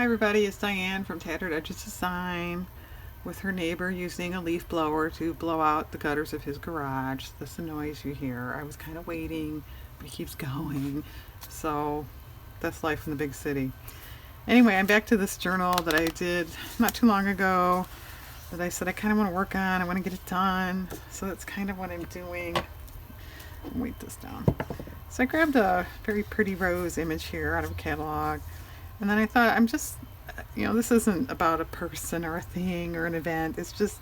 Hi everybody, it's Diane from Tattered Edges Design with her neighbor using a leaf blower to blow out the gutters of his garage. That's the noise you hear. I was kind of waiting, but he keeps going. So that's life in the big city. Anyway, I'm back to this journal that I did not too long ago that I said I kind of want to work on. I want to get it done. So that's kind of what I'm doing. Weight this down. So I grabbed a very pretty rose image here out of a catalog. And then I thought, this isn't about a person or a thing or an event. It's just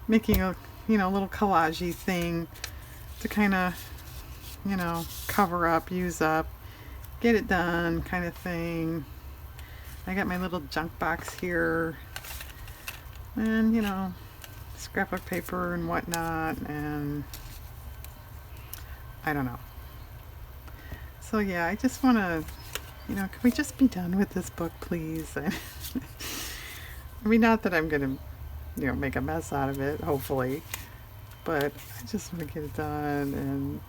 making a little collage-y thing to kind of, cover up, use up, get it done kind of thing. I got my little junk box here and, scrapbook paper and whatnot, and I don't know. So yeah, I just want to, can we just be done with this book, please? I mean, not that I'm going to, make a mess out of it, hopefully, but I just want to get it done, and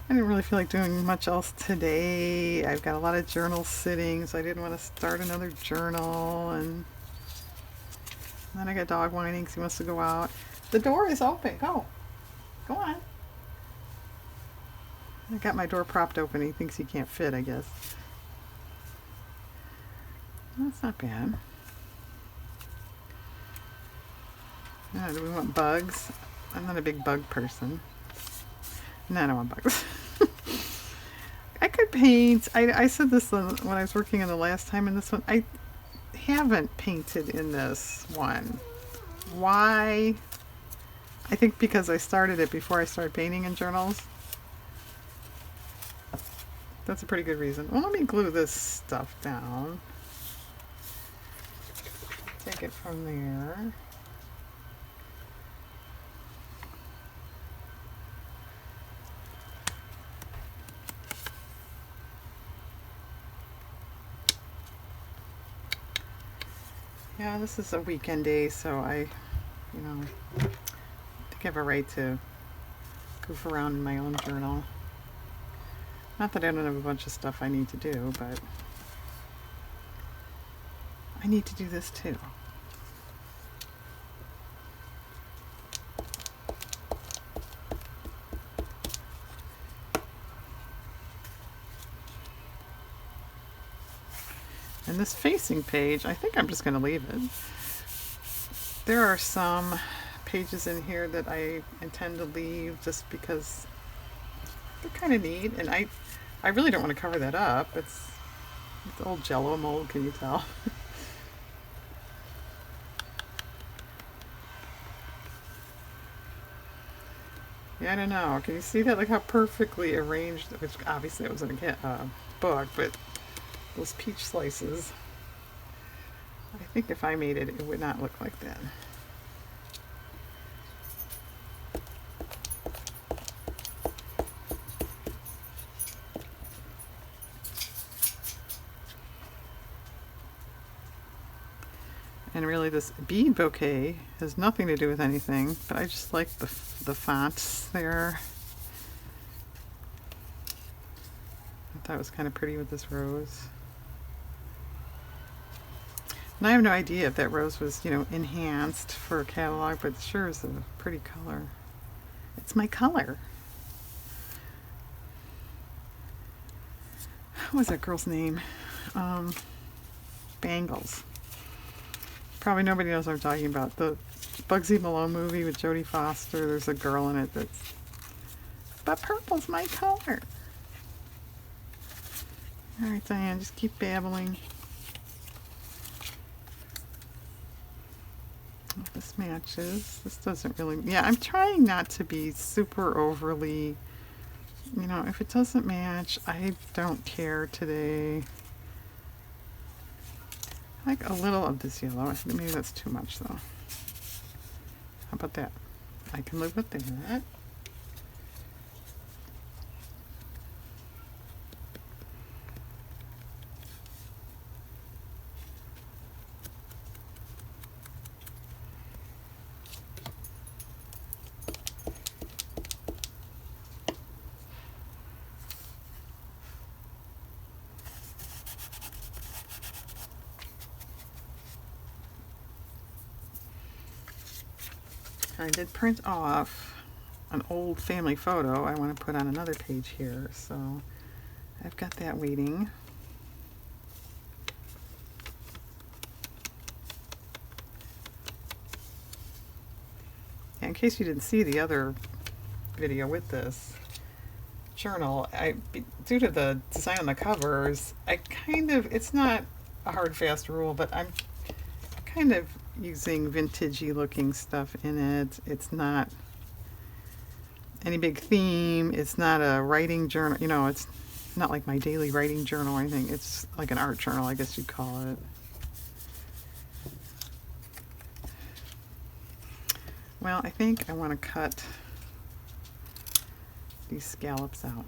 I didn't really feel like doing much else today. I've got a lot of journals sitting, so I didn't want to start another journal, and then I got dog whining because he wants to go out. The door is open. Go on. I got my door propped open. He thinks he can't fit, I guess. That's not bad. Do we want bugs? I'm not a big bug person. No, I don't want bugs. I could paint. I said this when I was working on the last time in this one. I haven't painted in this one. Why? I think because I started it before I started painting in journals. That's a pretty good reason. Well, let me glue this stuff down. Take it from there. Yeah, this is a weekend day, so I think I have a right to goof around in my own journal. Not that I don't have a bunch of stuff I need to do, but I need to do this too. And this facing page, I think I'm just going to leave it. There are some pages in here that I intend to leave just because they're kind of neat, and I really don't want to cover that up. It's old Jello mold, can you tell? Yeah, I don't know. Can you see that? Like how perfectly arranged, which obviously it was in a book, but those peach slices. I think if I made it, it would not look like that. And really this bead bouquet has nothing to do with anything, but I just like the fonts there. I thought it was kind of pretty with this rose. And I have no idea if that rose was, enhanced for a catalog, but it sure is a pretty color. It's my color. What was that girl's name? Bangles. Probably nobody knows what I'm talking about. The Bugsy Malone movie with Jodie Foster. There's a girl in it that's... But purple's my color. Alright, Diane, just keep babbling. This matches. This doesn't really... Yeah, I'm trying not to be super overly... if it doesn't match, I don't care today. I like a little of this yellow. I think maybe that's too much, though. How about that? I can live with that. I did print off an old family photo I want to put on another page here, so I've got that waiting. In case you didn't see the other video with this journal, due to the design on the covers, it's not a hard fast rule, but I'm kind of using vintagey looking stuff in it. It's not any big theme. It's not a writing journal, it's not like my daily writing journal or anything. It's like an art journal, I guess you'd call it. Well, I think I want to cut these scallops out.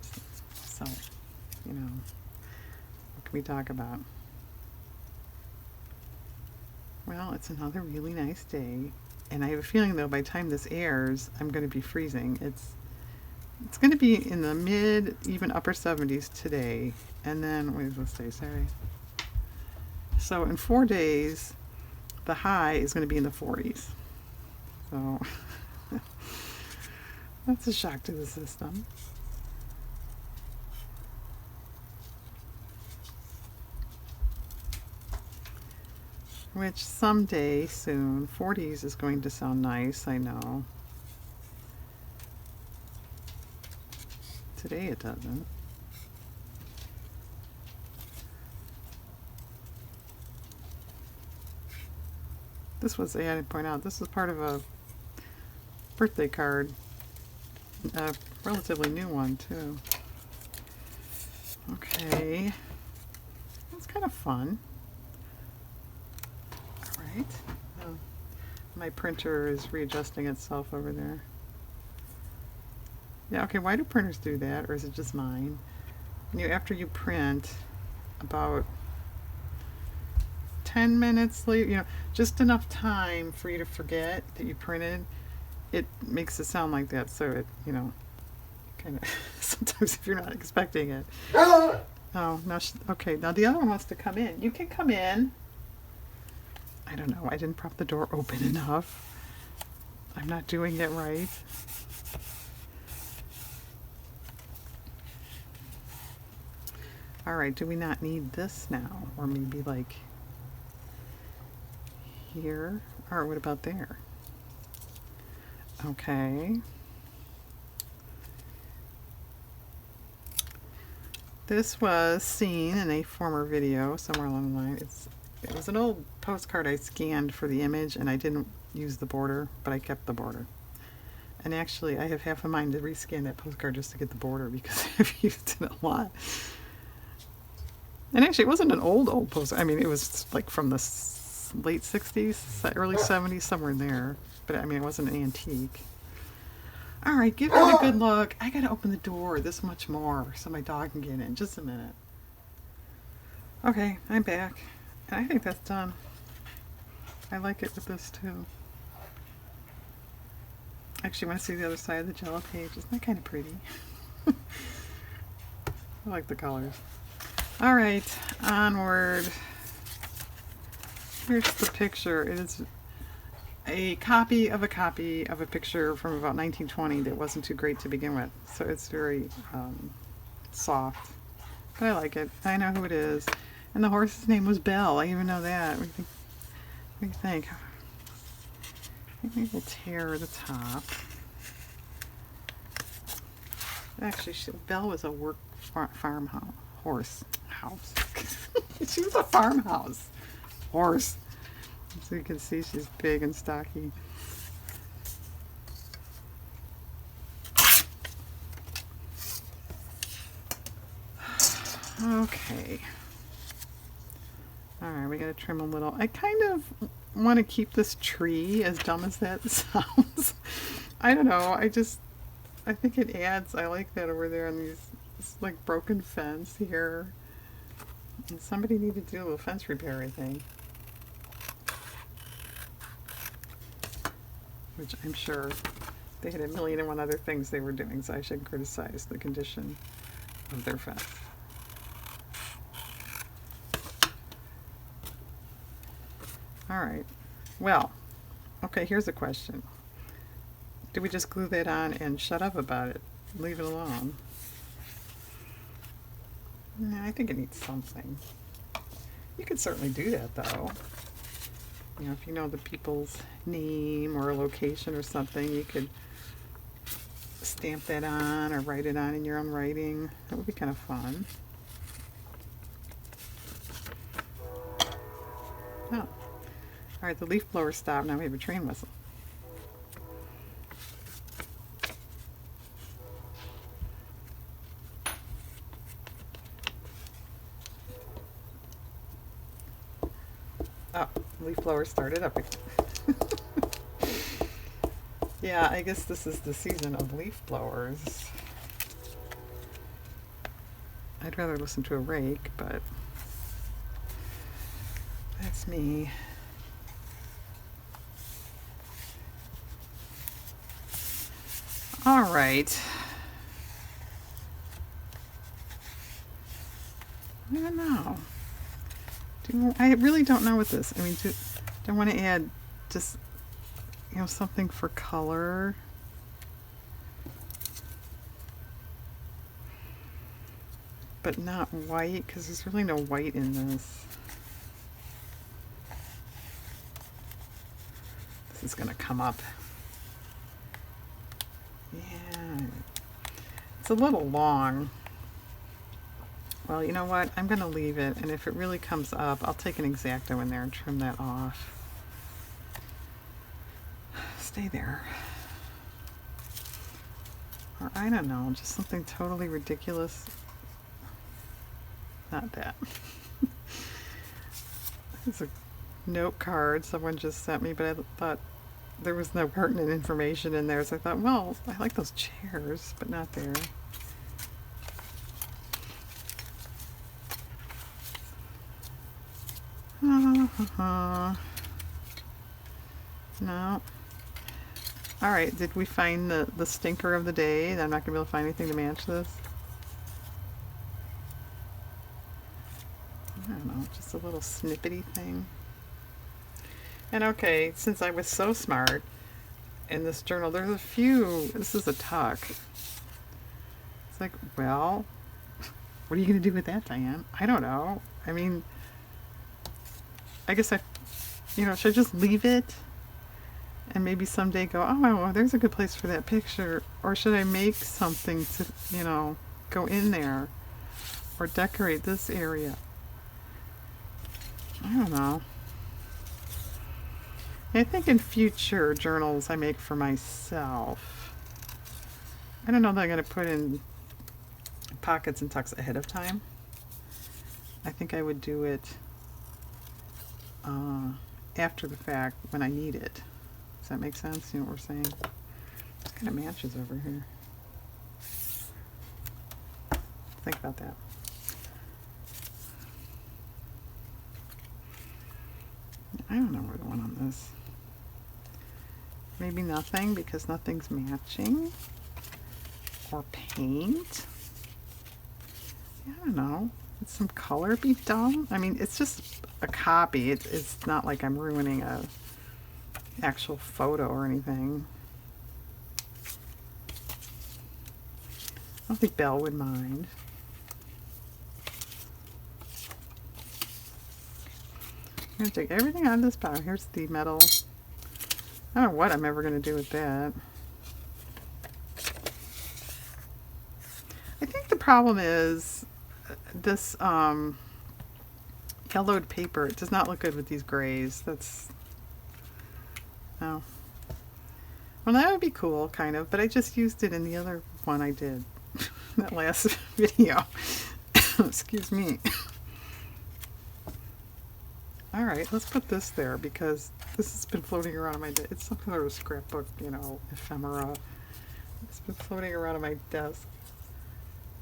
So, what can we talk about? Well, it's another really nice day, and I have a feeling though by the time this airs, I'm going to be freezing. It's going to be in the mid, even upper 70s today, and then what does this say? Sorry. So in 4 days, the high is going to be in the 40s. So that's a shock to the system. Which someday soon, 40s is going to sound nice, I know. Today it doesn't. This was, I had to point out, this is part of a birthday card. A relatively new one, too. Okay. That's kind of fun. Alright. Oh, my printer is readjusting itself over there. Yeah, okay, why do printers do that? Or is it just mine? After you print, about 10 minutes later, just enough time for you to forget that you printed, it makes it sound like that. So it, kind of, sometimes if you're not expecting it. Oh, now, okay, now the other one wants to come in. You can come in. I don't know, I didn't prop the door open enough. I'm not doing it right. Alright, do we not need this now? Or maybe like here? Or what about there? Okay. This was seen in a former video somewhere along the line. It was an old postcard I scanned for the image, and I didn't use the border, but I kept the border. And actually, I have half a mind to rescan that postcard just to get the border because I've used it a lot. And actually, it wasn't an old postcard. I mean, it was like from the late 60s, early 70s, somewhere in there. But I mean, it wasn't an antique. All right, give that a good look. I gotta open the door this much more so my dog can get in. Just a minute. Okay, I'm back. And I think that's done. I like it with this too. Actually, want to see the other side of the Jello page. Isn't that kind of pretty? I like the colors. All right, onward. Here's the picture. It is a copy of a picture from about 1920 that wasn't too great to begin with. So it's very soft. But I like it. I know who it is. And the horse's name was Belle. I even know that. What do you think? Maybe we'll tear the top. Actually, Belle was a farmhouse. Horse. House. She was a farmhouse. Horse. So you can see she's big and stocky. Okay. Alright, we gotta trim a little. I kind of want to keep this tree, as dumb as that sounds. I don't know, I think it adds, I like that over there on this like broken fence here. And somebody needed to do a little fence repair, I think. Which I'm sure they had a million and one other things they were doing, so I shouldn't criticize the condition of their fence. Alright, well, okay, here's a question. do we just glue that on and shut up about it? Leave it alone? No, I think it needs something. You could certainly do that though. You know, if you know the people's name or a location or something, you could stamp that on or write it on in your own writing. That would be kind of fun. Oh. Alright, the leaf blower stopped. Now we have a train whistle. Oh, leaf blower started up again. Yeah, I guess this is the season of leaf blowers. I'd rather listen to a rake, but that's me. All right. I don't know. I really don't know what this. I mean, do I want to add just, you know, something for color? But not white, because there's really no white in this. This is going to come up. Yeah. It's a little long. Well, you know what? I'm going to leave it, and if it really comes up, I'll take an X-Acto in there and trim that off. Stay there. Or I don't know, just something totally ridiculous. Not that. It's a note card someone just sent me, but I thought there was no pertinent information in there, so I thought, well, I like those chairs, but not there. No. Alright, did we find the stinker of the day? I'm not going to be able to find anything to match this. I don't know, just a little snippety thing. And okay, since I was so smart in this journal, there's a few, this is a tuck. It's like, well, what are you going to do with that, Diane? I don't know. I mean, I guess you know, should I just leave it? And maybe someday go, oh, well, there's a good place for that picture. Or should I make something to, you know, go in there? Or decorate this area? I don't know. I think in future journals I make for myself, I don't know that I'm going to put in pockets and tucks ahead of time. I think I would do it after the fact when I need it. Does that make sense? You know what we're saying? It kind of matches over here. Think about that. I don't know where the one on this. Maybe nothing because nothing's matching. Or paint. Yeah, I don't know. It's some color be dull. I mean, it's just a copy. It's not like I'm ruining a actual photo or anything. I don't think Belle would mind. I'm going to take everything out of this pile. Here's the metal. I don't know what I'm ever going to do with that. I think the problem is this yellowed paper. It does not look good with these grays. That's... Oh. Well, that would be cool, kind of, but I just used it in the other one I did. That last video. Excuse me. Alright, let's put this there because this has been floating around on my desk. It's some sort of scrapbook, you know, ephemera. It's been floating around on my desk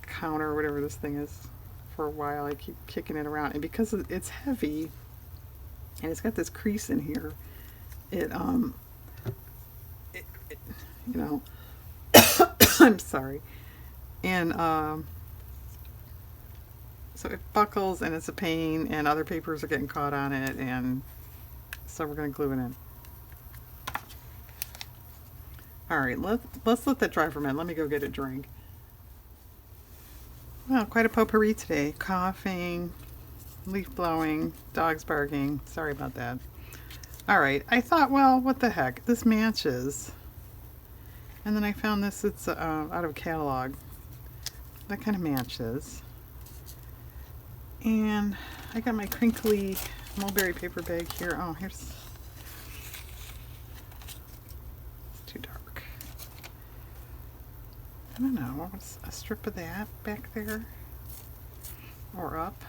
counter or whatever this thing is for a while. I keep kicking it around, and because it's heavy and it's got this crease in here, it you know, I'm sorry, and so it buckles and it's a pain, and other papers are getting caught on it, and so we're going to glue it in. All right, let's let that dry for a minute. Let me go get a drink. Well, quite a potpourri today. Coughing, leaf blowing, dogs barking. Sorry about that. All right, I thought, well, what the heck? This matches. And then I found this, it's out of catalog. That kind of matches. And I got my crinkly mulberry paper bag here. Oh, here's... It's too dark. I don't know, what's a strip of that back there? Or up?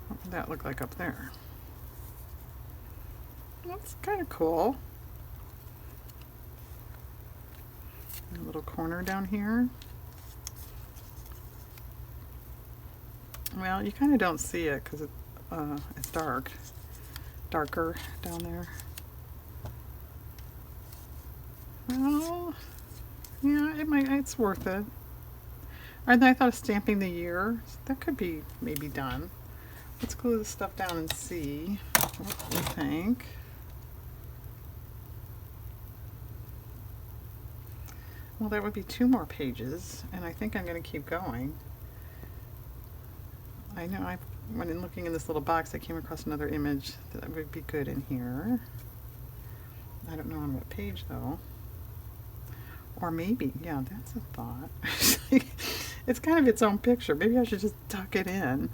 What would that look like up there? That's kind of cool. A little corner down here. Well, you kind of don't see it because it's darker down there. Well, yeah, it's worth it. And then I thought of stamping the year. That could be maybe done. Let's glue this stuff down and see what we think. Well, that would be 2 more pages, and I think I'm going to keep going. I know when in looking in this little box, I came across another image that would be good in here. I don't know on what page, though. Or maybe, yeah, that's a thought. It's kind of its own picture. Maybe I should just tuck it in,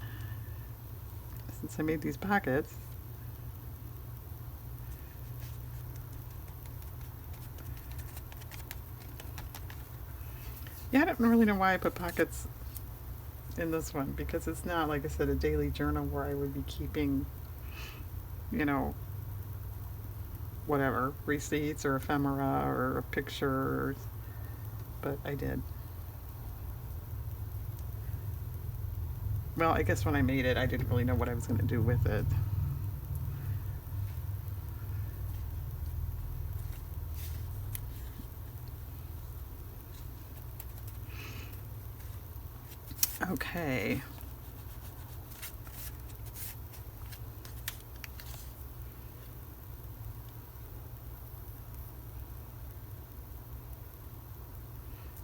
since I made these pockets. Yeah, I don't really know why I put pockets in this one, because it's not, like I said, a daily journal where I would be keeping, you know, whatever, receipts or ephemera or a picture, but I did. Well, I guess when I made it, I didn't really know what I was going to do with it. Okay.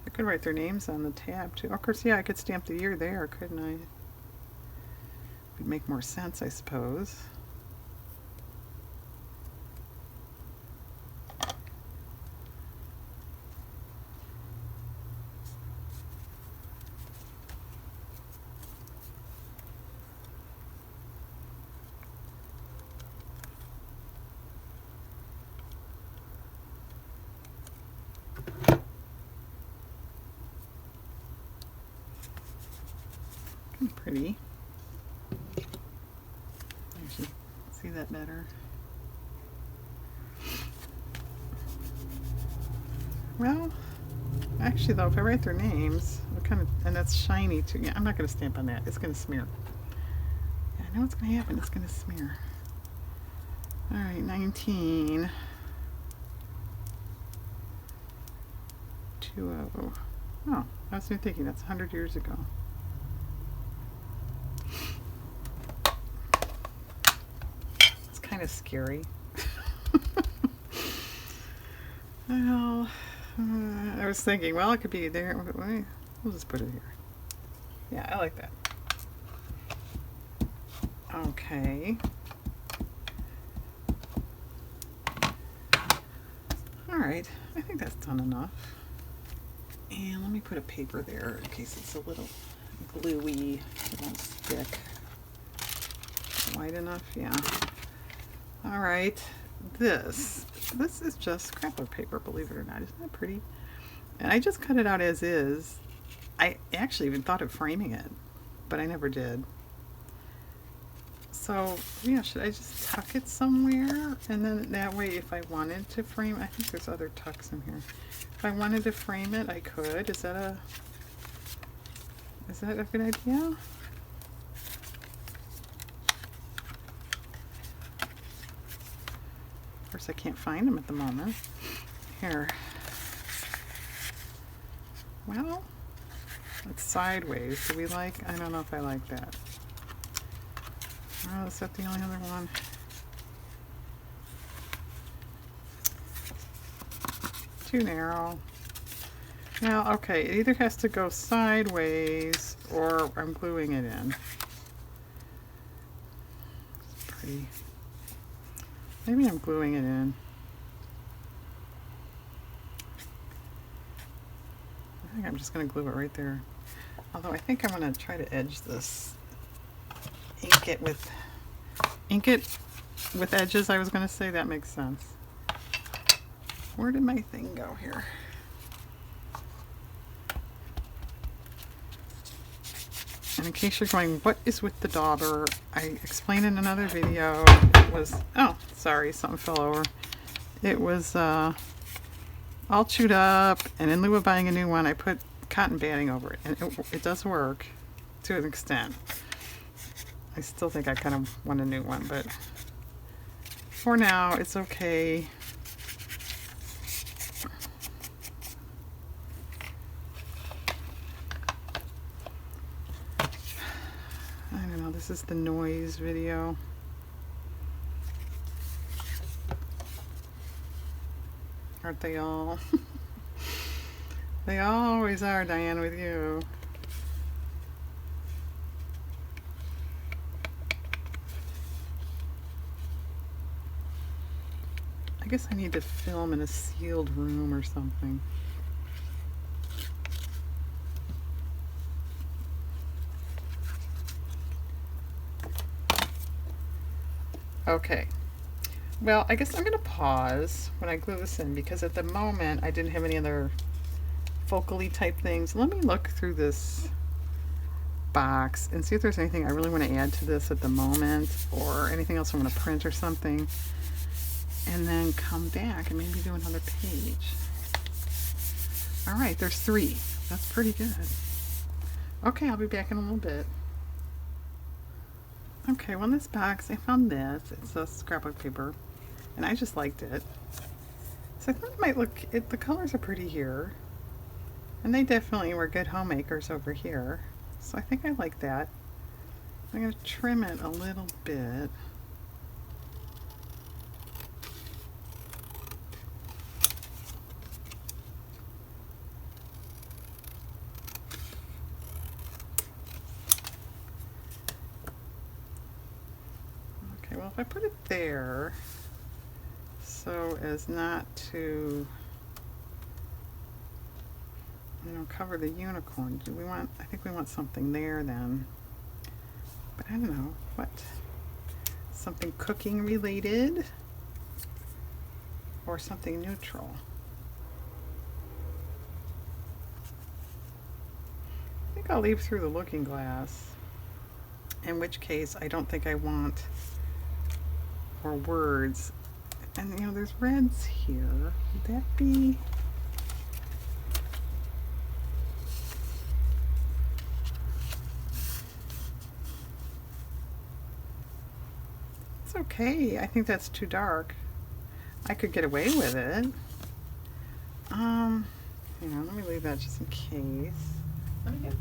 I could write their names on the tab too. Of course, yeah, I could stamp the year there, couldn't I? Would make more sense, I suppose. Pretty. I should see that better. Well, actually though, if I write their names, what kind of, and that's shiny too. Yeah, I'm not going to stamp on that. It's going to smear. Yeah, I know what's going to happen. It's going to smear. All right, 19. 20. Oh, I was thinking that's 100 years ago. Kind of scary. Well, I was thinking, well, it could be there. We'll just put it here. Yeah, I like that. Okay. All right, I think that's done enough. And let me put a paper there in case it's a little gluey. It won't stick. Wide enough? Yeah. All right, this is just scrapbook paper, believe it or not. Isn't that pretty? And I just cut it out as is. I actually even thought of framing it, but I never did. So, yeah, should I just tuck it somewhere? And then that way, if I wanted to frame, I think there's other tucks in here. If I wanted to frame it, I could. Is that a good idea? Of course, I can't find them at the moment. Here. Well, it's sideways. Do we like? I don't know if I like that. Oh, is that the only other one? too narrow. Now, okay, it either has to go sideways or I'm gluing it in. It's pretty. Maybe I'm gluing it in. I think I'm just going to glue it right there. Although I think I'm going to try to edge this. Ink it with edges, I was going to say. That makes sense. Where did my thing go here? And in case you're going, what is with the dauber? I explained in another video. It was, oh, sorry, something fell over. It was all chewed up, and in lieu of buying a new one, I put cotton batting over it. And it does work to an extent. I still think I kind of want a new one, but for now, it's okay. I don't know, this is the noise video. Aren't they all? They always are, Diane, with you. I guess I need to film in a sealed room or something. Okay. Well, I guess I'm going to pause when I glue this in because at the moment I didn't have any other focally type things. Let me look through this box and see if there's anything I really want to add to this at the moment or anything else I want to print or something. And then come back and maybe do another page. Alright, there's 3. That's pretty good. Okay, I'll be back in a little bit. Okay, well in this box I found this. It's a scrapbook paper. And I just liked it. So I thought it might look, the colors are pretty here. And they definitely were good homemakers over here. So I think I like that. I'm going to trim it a little bit. Okay, well if I put it there, so as not to, you know, cover the unicorn. Do we want, I think we want something there then. But I don't know, what? Something cooking related? Or something neutral? I think I'll leave through the looking glass. In which case, I don't think I want, or words. And you know, there's reds here. Would that be? It's okay. I think that's too dark. I could get away with it. You know, let me leave that just in case. Let me get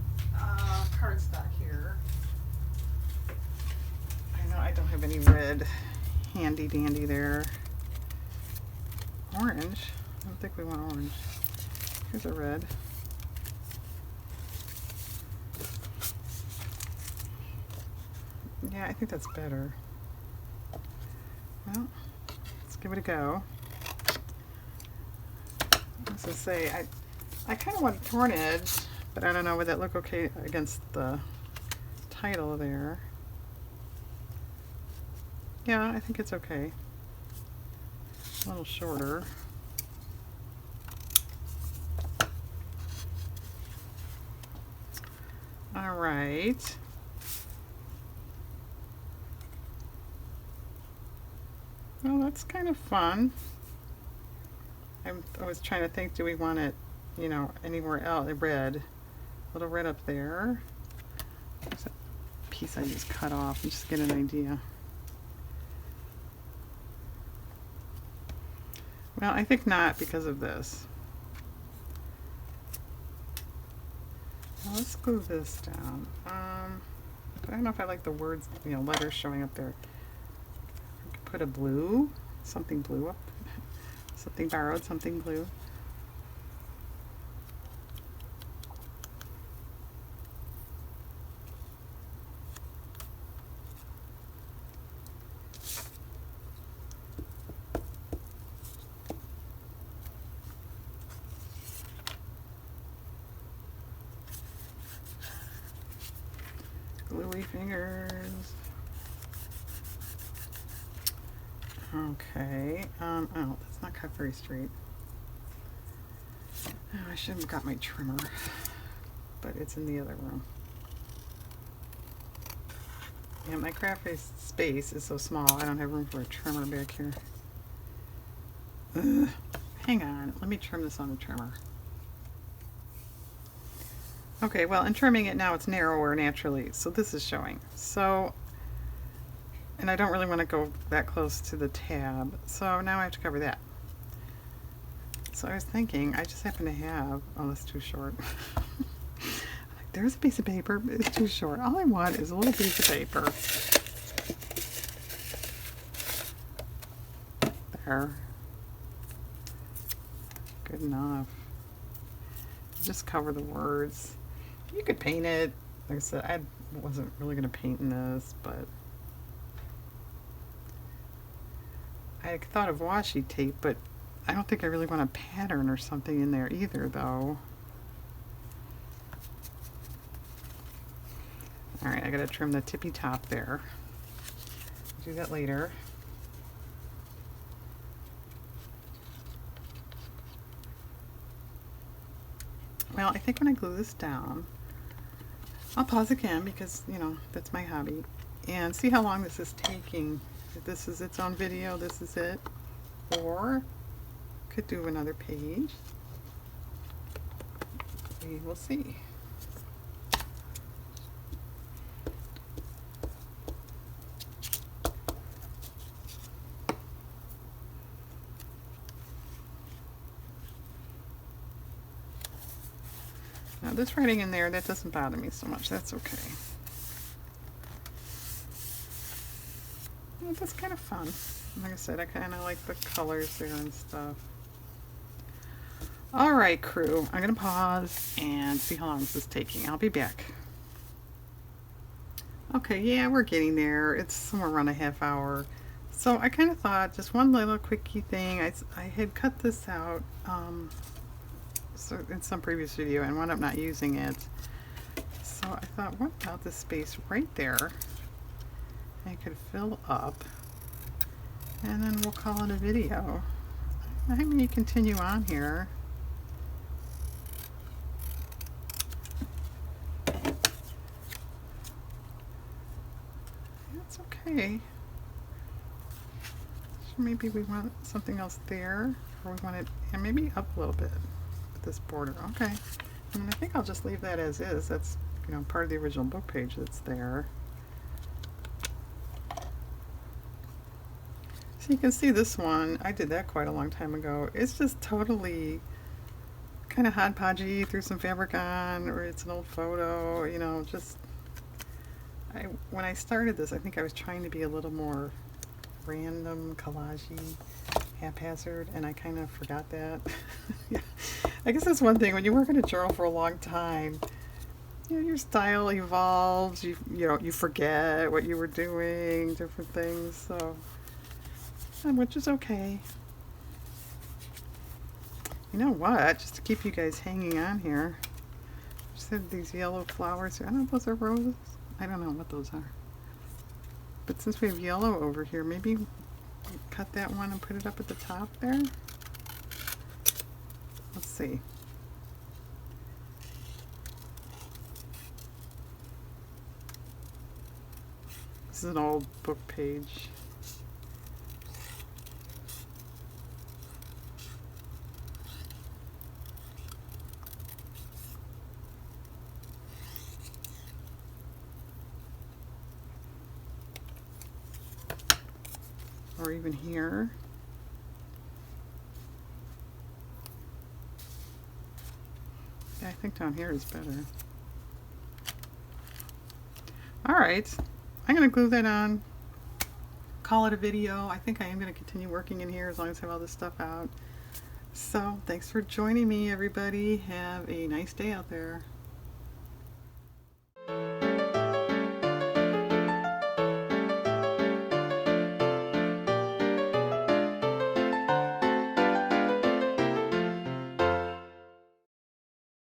cardstock here. I know I don't have any red handy dandy there. Orange? I don't think we want orange. Here's a red. Yeah, I think that's better. Well, let's give it a go. As I say, I kind of want a torn edge, but I don't know, would that look okay against the title there? Yeah, I think it's okay. A little shorter. All right. Well, that's kind of fun. I was trying to think, do we want it, you know, anywhere else? Red. A little red up there. There's that piece I just cut off and just get an idea. Well, I think not because of this. Well, let's glue this down. I don't know if I like the words, you know, letters showing up there. I could put a blue, something blue up. Something borrowed, something blue. gluey fingers. Okay, oh, that's not cut very straight. Oh, I should have got my trimmer, but it's in the other room. Yeah, my craft space is so small, I don't have room for a trimmer back here. Ugh. Hang on, let me trim this on the trimmer. Okay, well, in trimming it now, it's narrower naturally, so this is showing. So, and I don't really want to go that close to the tab, so now I have to cover that. So I was thinking, I just happen to have, oh, that's too short. There's a piece of paper, but it's too short. All I want is a little piece of paper. There. Good enough. Just cover the words. You could paint it. Like I said, I wasn't really going to paint in this, but I thought of washi tape, but I don't think I really want a pattern or something in there either, though. Alright, I gotta trim the tippy top there. I'll do that later. Well, I think when I glue this down, I'll pause again because, you know, that's my hobby. And see how long this is taking. If this is its own video, this is it. Or could do another page. We will see. Now this writing in there, that doesn't bother me so much. That's okay. Well, that's kind of fun. Like I said, I kind of like the colors there and stuff. Alright, crew. I'm going to pause and see how long this is taking. I'll be back. Okay, yeah, we're getting there. It's somewhere around a half hour. So I kind of thought, just one little quickie thing. I had cut this out so in some previous video and wound up not using it. So I thought, what about this space right there? I could fill up. And then we'll call it a video. I may continue on here. That's okay. So maybe we want something else there, or we want it, and maybe up a little bit with this border. Okay. And I think I'll just leave that as is. That's, you know, part of the original book page that's there. So you can see this one, I did that quite a long time ago. It's just totally kind of hodgepodgey, threw some fabric on, or it's an old photo, you know, just, when I started this, I think I was trying to be a little more random, collagey, haphazard, and I kind of forgot that. Yeah. I guess that's one thing, when you work in a journal for a long time, you know, your style evolves, you know, you forget what you were doing, different things, so. Which is okay. You know what? Just to keep you guys hanging on here, just have these yellow flowers here. I don't know if those are roses. I don't know what those are. But since we have yellow over here, maybe cut that one and put it up at the top there. Let's see. This is an old book page. Or even here. Yeah, I think down here is better. Alright, I'm going to glue that on, call it a video. I think I am going to continue working in here as long as I have all this stuff out. So, thanks for joining me, everybody. Have a nice day out there.